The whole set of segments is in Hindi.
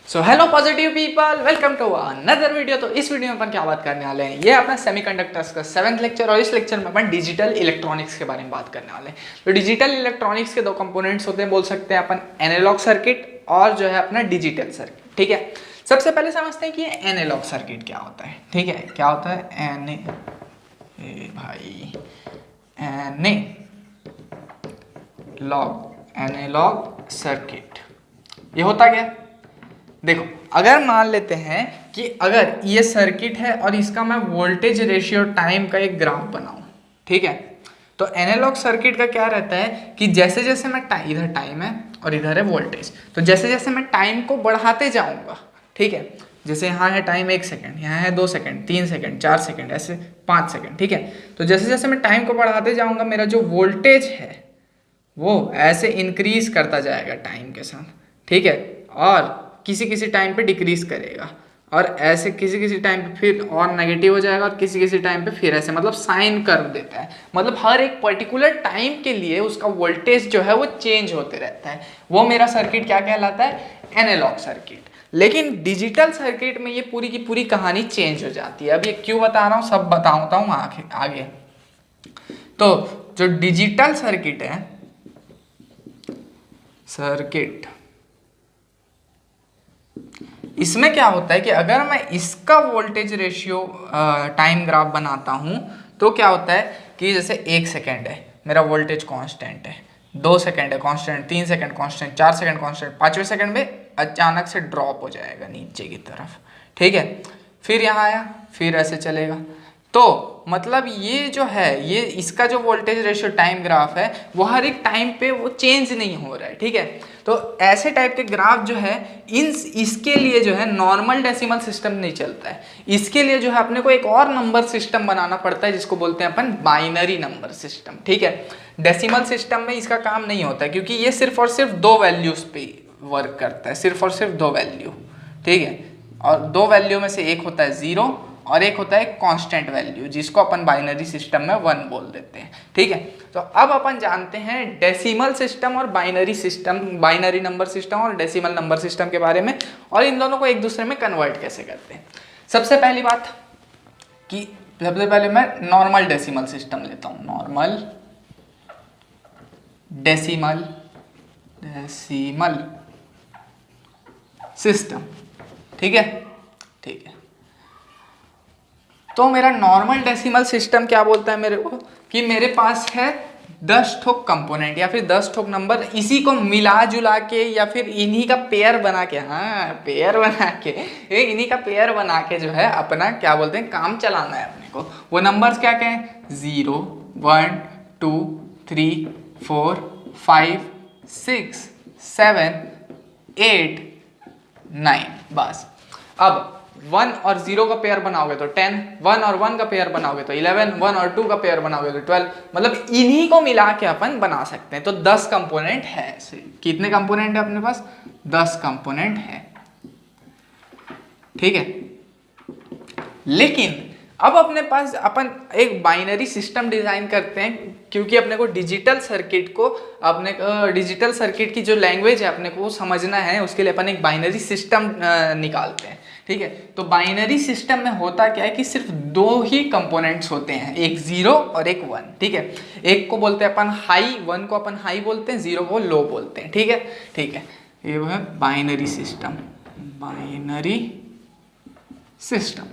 So hello positive people, welcome to another video. तो इस वीडियो में अपन क्या बात करने वाले हैं, ये अपना सेमीकंडक्टर्स का 7th लेक्चर और इस लेक्चर में अपन डिजिटल इलेक्ट्रॉनिक्स के बारे में बात करने वाले हैं। तो डिजिटल इलेक्ट्रॉनिक्स के दो कंपोनेंट्स होते हैं, बोल सकते हैं अपन एनालॉग सर्किट और जो है अपना डिजिटल सर्किट। ठीक है, सबसे पहले समझते हैं कि ये एनालॉग सर्किट क्या होता है। ठीक है, क्या होता है एनालॉग सर्किट। ये होता क्या है, देखो अगर मान लेते हैं कि अगर ये सर्किट है और इसका मैं वोल्टेज रेशियो टाइम का एक ग्राफ बनाऊं, ठीक है, तो एनालॉग सर्किट का क्या रहता है कि जैसे जैसे मैं इधर टाइम है और इधर है वोल्टेज, तो जैसे जैसे मैं टाइम को बढ़ाते जाऊंगा, ठीक है, जैसे यहाँ है टाइम 1 सेकंड, यहाँ है 2 सेकंड, 3 सेकंड, 4 सेकंड, ऐसे 5 सेकंड, ठीक है, तो जैसे जैसे मैं टाइम को बढ़ाते जाऊंगा मेरा जो वोल्टेज है वो ऐसे इंक्रीज करता जाएगा टाइम के साथ, ठीक है, और किसी किसी टाइम पे डिक्रीज करेगा और ऐसे किसी किसी टाइम पे फिर और नेगेटिव हो जाएगा और किसी किसी टाइम पे फिर ऐसे, मतलब साइन कर्व देता है। मतलब हर एक पर्टिकुलर टाइम के लिए उसका वोल्टेज जो है वो चेंज होते रहता है। वो मेरा सर्किट क्या कहलाता है, एनालॉग सर्किट। लेकिन डिजिटल सर्किट में ये पूरी की पूरी कहानी चेंज हो जाती है। अब ये क्यों बता रहा हूँ सब बताता हूँ आगे। तो जो डिजिटल सर्किट है, इसमें क्या होता है कि अगर मैं इसका वोल्टेज रेशियो टाइम ग्राफ बनाता हूं तो क्या होता है कि जैसे 1 सेकेंड है मेरा वोल्टेज कांस्टेंट है, 2 सेकेंड है constant, 3 second constant, 4 second constant, 5वें सेकेंड में अचानक से ड्रॉप हो जाएगा नीचे की तरफ, ठीक है, फिर यहाँ आया, फिर ऐसे चलेगा। तो मतलब ये जो है, ये इसका जो वोल्टेज रेशियो टाइम ग्राफ है वो हर एक टाइम पे वो चेंज नहीं हो रहा है, ठीक है। तो ऐसे टाइप के ग्राफ जो है इसके लिए जो है नॉर्मल डेसिमल सिस्टम नहीं चलता है। इसके लिए जो है अपने को एक और नंबर सिस्टम बनाना पड़ता है जिसको बोलते हैं अपन बाइनरी नंबर सिस्टम, ठीक है। डेसिमल सिस्टम में इसका काम नहीं होता है क्योंकि ये सिर्फ और सिर्फ 2 वैल्यूज पे वर्क करता है, सिर्फ और सिर्फ 2 वैल्यू, ठीक है, और 2 वैल्यू में से एक होता है 0 और एक होता है कांस्टेंट वैल्यू जिसको अपन बाइनरी सिस्टम में 1 बोल देते हैं, ठीक है। तो अब अपन जानते हैं डेसिमल सिस्टम और binary system, binary number system और डेसिमल नंबर सिस्टम के बारे में, और इन दोनों को एक दूसरे में कन्वर्ट कैसे करते हैं। सबसे पहली बात कि सबसे पहले मैं नॉर्मल डेसिमल सिस्टम लेता हूं, नॉर्मल डेसिमल सिस्टम, ठीक है, ठीक है। तो मेरा नॉर्मल डेसिमल सिस्टम क्या बोलता है मेरे को कि मेरे पास है 10 ठोक कंपोनेंट या फिर 10 ठोक नंबर, इसी को मिला जुला के या फिर इन्हीं का पेयर बना के, हाँ पेयर बना के, इन्हीं का पेयर बना के जो है अपना क्या बोलते हैं काम चलाना है अपने को। वो नंबर्स क्या क्या है, 0 1 2 3 4 5 6 7 8 9, बस। अब 1 और 0 का पेयर बनाओगे तो 10, 1 और 1 का पेयर बनाओगे तो 11, 1 और 2 का पेयर बनाओगे तो 12, मतलब इन्हीं को मिला के अपन बना सकते हैं। तो 10 कंपोनेंट है। कितने कंपोनेंट है अपने पास, 10 कंपोनेंट है, ठीक है। लेकिन अब अपने पास अपन एक बाइनरी सिस्टम डिजाइन करते हैं क्योंकि अपने को डिजिटल सर्किट को, अपने डिजिटल सर्किट की जो लैंग्वेज है अपने को समझना है, उसके लिए अपन एक बाइनरी सिस्टम निकालते हैं, ठीक है। तो बाइनरी सिस्टम में होता क्या है कि सिर्फ 2 ही कंपोनेंट्स होते हैं, एक 0 और एक 1, ठीक है। एक को बोलते हैं अपन हाई, 1 को अपन हाई बोलते हैं, 0 को लो बोलते हैं, ठीक है, ठीक है। ये वो है बाइनरी सिस्टम, बाइनरी सिस्टम,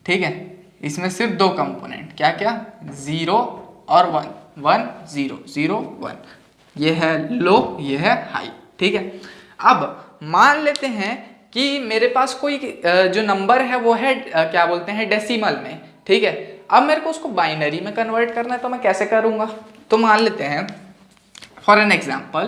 ठीक है। इसमें सिर्फ 2 कंपोनेंट, क्या क्या, 0 और 1, 1 0 0 1, ये है लो, ये है हाई, ठीक है। अब मान लेते हैं कि मेरे पास कोई जो नंबर है वो है क्या बोलते हैं डेसिमल में, ठीक है। अब मेरे को उसको बाइनरी में कन्वर्ट करना है तो मैं कैसे करूँगा। तो मान लेते हैं फॉर एन एग्जाम्पल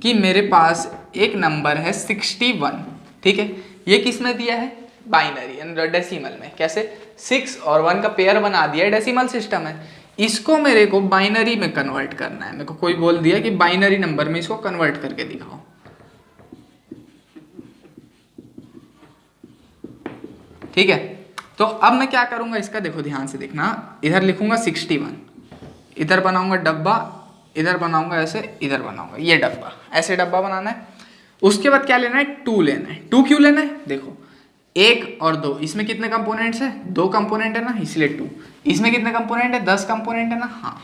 कि मेरे पास एक नंबर है 61, ठीक है। ये किस में दिया है, बाइनरी डेसिमल में। कैसे, 6 और 1 का पेयर बना दिया है, डेसिमल सिस्टम है। इसको मेरे को बाइनरी में कन्वर्ट करना है। मेरे को कोई बोल दिया कि बाइनरी नंबर में इसको कन्वर्ट करके दिखाओ, ठीक है। तो अब मैं क्या करूंगा इसका, देखो ध्यान से देखना, इधर लिखूंगा 61, इधर बनाऊंगा डब्बा, इधर बनाऊंगा ऐसे, इधर बनाऊंगा ये डब्बा, ऐसे डब्बा बनाना है। उसके बाद क्या लेना है, 2 लेना है। 2 क्यों लेना है, देखो 1 और 2, इसमें कितने कंपोनेंट्स है, 2 कंपोनेंट है ना, इसलिए 2। इसमें कितने कंपोनेंट है, 10 कंपोनेंट है ना, हाँ।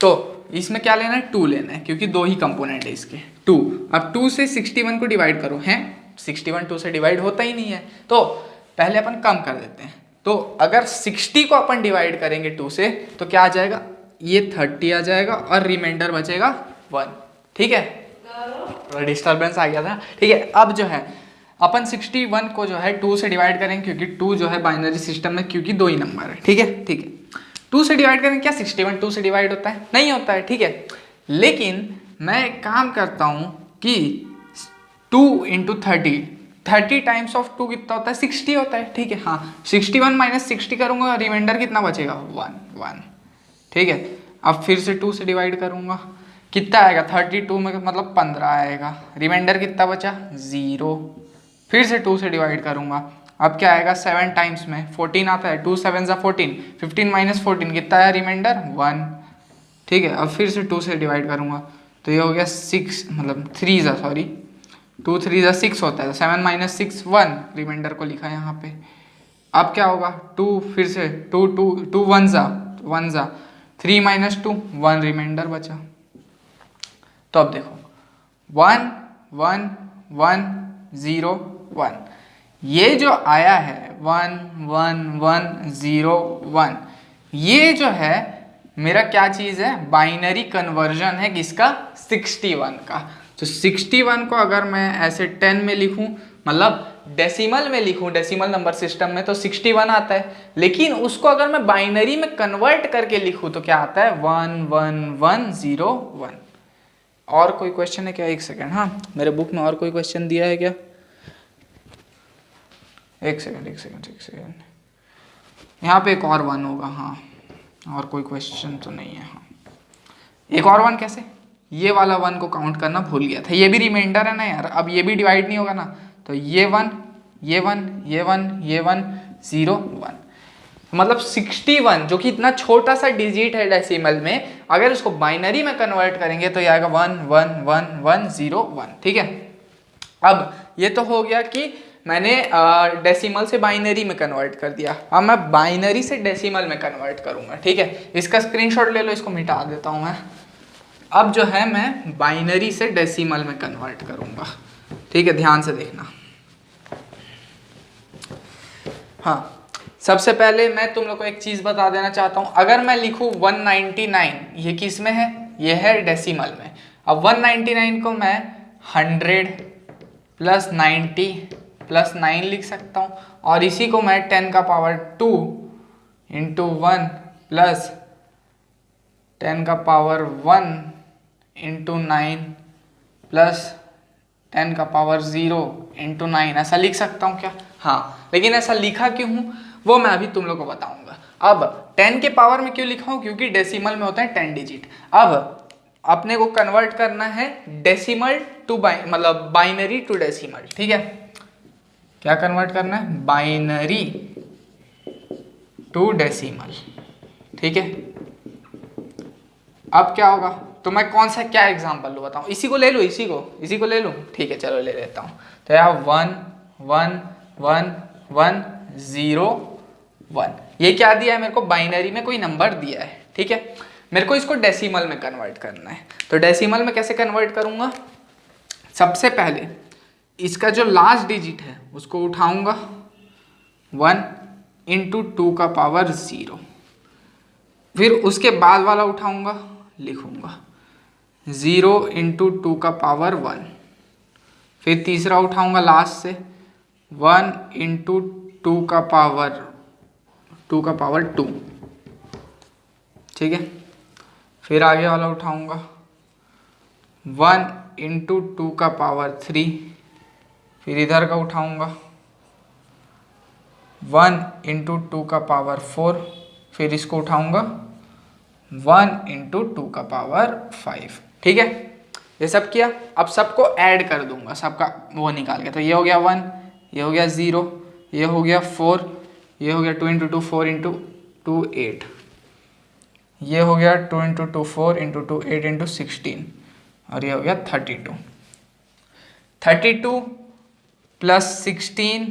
तो इसमें क्या लेना है, 2 लेना है, क्योंकि 2 ही कंपोनेंट है इसके, 2। अब 2 से 61 को डिवाइड करो, हैं 61 2 से डिवाइड होता ही नहीं है, तो पहले अपन कम कर देते हैं। तो अगर 60 को अपन डिवाइड करेंगे 2 से तो क्या आ जाएगा, ये 30 आ जाएगा और रिमाइंडर बचेगा 1। ठीक है, डिस्टर्बेंस आ गया था। ठीक है, अब जो है अपन 61 को जो है 2 से डिवाइड करेंगे, क्योंकि 2 जो है बाइनरी सिस्टम में, क्योंकि 2 ही नंबर है। ठीक है, ठीक है, 2 से डिवाइड करेंगे, क्या 61 2 से डिवाइड होता है, नहीं होता है। ठीक है, लेकिन मैं एक काम करता हूँ कि 2 × 30 टाइम्स ऑफ 2 कितना होता है, 60 होता है। ठीक है, हाँ 61 - 60 करूँगा, रिमाइंडर कितना बचेगा, 1। ठीक है, अब फिर से 2 से डिवाइड करूँगा, कितना आएगा, 32 में मतलब 15 आएगा, रिमाइंडर कितना बचा, 0। फिर से 2 से डिवाइड करूँगा, अब क्या आएगा, 7 टाइम्स में 14 आता है, 2 7 = 14, 15 - 14 कितना आया, रिमाइंडर 1। ठीक है, अब फिर से 2 से डिवाइड करूँगा, तो ये हो गया 6 मतलब 2 3 6 होता है, 7 - 6 1, रिमाइंडर को लिखा है यहाँ पे। अब क्या होगा, 2 फिर से 2 1 ज़ा 3 - 2 1, रिमाइंडर बचा। तो अब देखो 1 1 1 0 1, ये जो आया है 1 1 1 0 1, ये जो है मेरा क्या चीज़ है, बाइनरी कन्वर्जन है किसका, 61 का। तो 61 को अगर मैं ऐसे 10 में लिखूं, मतलब डेसिमल में लिखूं, डेसिमल नंबर सिस्टम में तो 61 आता है, लेकिन उसको अगर मैं बाइनरी में कन्वर्ट करके लिखूं तो क्या आता है, 1 1 1 0 1। और कोई क्वेश्चन है क्या, एक सेकेंड, हाँ मेरे बुक में और कोई क्वेश्चन दिया है क्या, एक सेकेंड, यहाँ पे एक और 1 होगा, हाँ और कोई क्वेश्चन तो नहीं है, हाँ एक और 1 कैसे, ये वाला 1 को काउंट करना भूल गया था, ये भी रिमाइंडर है ना यार, अब ये भी डिवाइड नहीं होगा ना, तो ये 1 ये 1 ये 1 ये 1 0 1, मतलब 61 जो कि इतना छोटा सा डिजिट है डेसिमल में, अगर उसको बाइनरी में कन्वर्ट करेंगे तो ये आएगा 1 1 1 1 0 1। ठीक है, अब ये तो हो गया कि मैंने डेसिमल से बाइनरी में कन्वर्ट कर दिया, अब मैं बाइनरी से डेसिमल में कन्वर्ट करूंगा। ठीक है, इसका स्क्रीनशॉट ले लो, इसको मिटा देता हूं मैं। अब जो है मैं बाइनरी से डेसिमल में कन्वर्ट करूंगा। ठीक है, ध्यान से देखना। हाँ, सबसे पहले मैं तुम लोग को एक चीज़ बता देना चाहता हूँ, अगर मैं लिखूँ 199, ये किस में है, ये है डेसिमल में। अब 199 को मैं 100 + 90 + 9 लिख सकता हूँ, और इसी को मैं 10 का पावर 2 × 1 + 10 का पावर 1 × 9 + 10 का पावर 0 × 9 ऐसा लिख सकता हूँ क्या, हाँ। लेकिन ऐसा लिखा क्यों हूँ वो मैं अभी तुम लोग को बताऊंगा। अब 10 के पावर में क्यों लिखा हूँ, क्योंकि डेसिमल में होता है 10 डिजिट। अब अपने को कन्वर्ट करना है डेसिमल टू मतलब बाइनरी टू डेसिमल। ठीक है, क्या कन्वर्ट करना है, बाइनरी टू डेसिमल। ठीक है, अब क्या होगा, तो मैं कौन सा क्या एग्जांपल लूँ बताऊँ, इसी को ले लूँ, इसी को ले लूँ। ठीक है, चलो ले लेता हूँ। तो यहाँ 1 1 1 1 0 1, ये क्या दिया है मेरे को, बाइनरी में कोई नंबर दिया है। ठीक है, मेरे को इसको डेसिमल में कन्वर्ट करना है, तो डेसिमल में कैसे कन्वर्ट करूँगा, सबसे पहले इसका जो लास्ट डिजिट है उसको उठाऊंगा 1 × 2 का पावर 0, फिर उसके बाद वाला उठाऊंगा, लिखूंगा 0 × 2 का पावर 1, फिर तीसरा उठाऊंगा लास्ट से 1 × 2 का पावर 2। ठीक है, फिर आगे वाला उठाऊंगा 1 × 2 का पावर 3, फिर इधर का उठाऊंगा 1 × 2 का पावर 4, फिर इसको उठाऊंगा 1 × 2 का पावर 5। ठीक है, ये सब किया, अब सबको ऐड कर दूंगा, सबका वो निकाल के, तो ये हो गया 1, ये हो गया 0, ये हो गया 4, ये हो गया 2 × 2 4 × 2 8, ये हो गया 2 × 2 4 × 2 8 × 16, और ये हो गया 32। 32 प्लस 16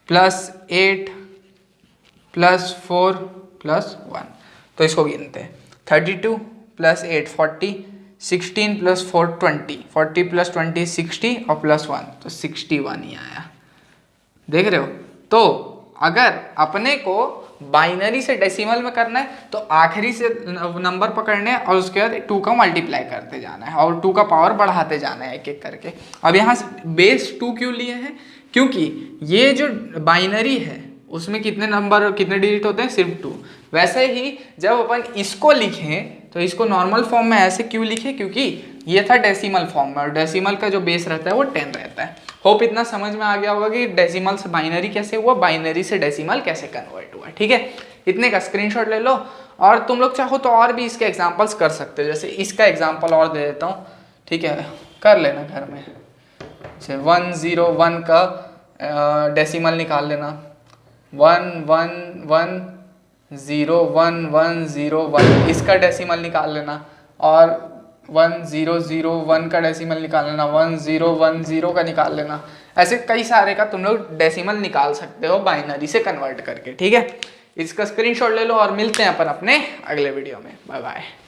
प्लस 8 प्लस 4 प्लस 1। तो इसको गिनते हैं। 32 प्लस 8 40, 16 प्लस 4 20, 40 प्लस 20 60 और प्लस 1 तो 61 ही आया। देख रहे हो? तो अगर अपने को बाइनरी से डेसिमल में करना है तो आखिरी से नंबर पकड़ने हैं और उसके बाद 2 का मल्टीप्लाई करते जाना है और 2 का पावर बढ़ाते जाना है एक एक करके। अब यहाँ से बेस 2 क्यों लिए हैं? क्योंकि ये जो बाइनरी है उसमें कितने नंबर कितने डिजिट होते हैं? सिर्फ 2। वैसे ही जब अपन इसको लिखें तो इसको नॉर्मल फॉर्म में ऐसे क्यों लिखे? क्योंकि ये था डेसिमल फॉर्म में और डेसिमल का जो बेस रहता है वो 10 रहता है। होप इतना समझ में आ गया होगा कि डेसिमल से बाइनरी कैसे हुआ, बाइनरी से डेसिमल कैसे कन्वर्ट हुआ। ठीक है, इतने का स्क्रीनशॉट ले लो और तुम लोग चाहो तो और भी इसके एग्जांपल्स कर सकते हो। जैसे इसका एग्जांपल और दे देता हूँ, ठीक है, कर लेना घर में। जैसे 101 का डेसिमल निकाल लेना, 111011101 इसका डेसिमल निकाल लेना और 1001 का डेसिमल निकाल लेना, 1010 का निकाल लेना। ऐसे कई सारे का तुम लोग डेसिमल निकाल सकते हो बाइनरी से कन्वर्ट करके। ठीक है, इसका स्क्रीनशॉट ले लो और मिलते हैं अपन अपने अगले वीडियो में। Bye bye.